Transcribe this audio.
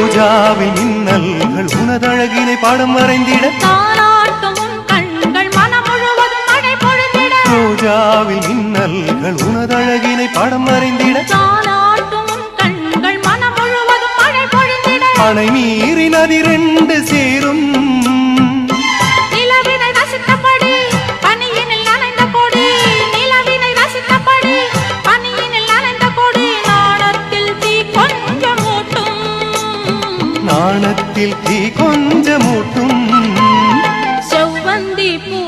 ரோஜாவின் மின்னல்கள் உனதழகினை பாடம் வரைந்திட தாலாட்டும் உன் கண்கள் மனம் முழுவதும் மழை பொழிந்திட ரோஜாவின் மின்னல்கள் உனதழகினை பாடம் வரைந்திட தாலாட்டும் உன் கண்கள் மனம் முழுவதும் மழை பொழிந்திட அணை மீறி நதி ரெண்டு சேரும் நிலவினை ரசித்தபடி பனியினில் நனைந்த கொடி நிலவினை ரசித்தபடி பனியினில் நனைந்த கொடி நாணத்தில் தீ கொஞ்சம் மூட்டும் நாணத்தில் தீ கொஞ்சமூட்டும் செவ்வந்தி பூ